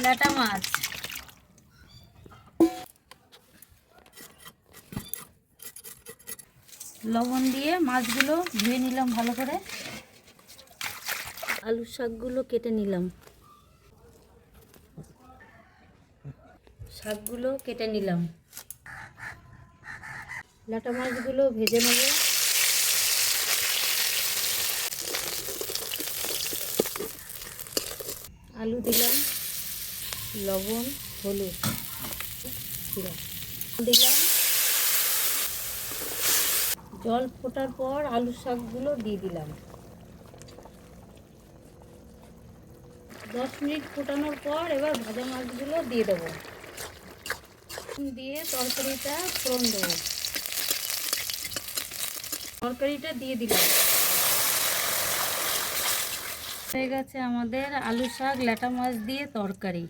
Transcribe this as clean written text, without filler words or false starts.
ল্যাটা মাছ, লবণ দিয়ে মাছগুলো ধুয়ে নিলাম ভালো করে। আলুর শাকগুলো কেটে নিলাম, শাকগুলো কেটে নিলাম। ল্যাটা মাছগুলো ভেজে নেব। আলু দিলাম, লবণ, হলুদ দিলাম। জল ফোটার পর আলুর শাকগুলো দিয়ে দিলাম। 10 মিনিট ফোটানোর পর এবার ভাজা মাছগুলো দিয়ে দেবো, দিয়ে তরকারিটা ফোড়ন দেবো। তরকারিটা দিয়ে দিলাম। হয়ে গেছে আমাদের আলু শাক ল্যাটা মাছ দিয়ে তরকারি।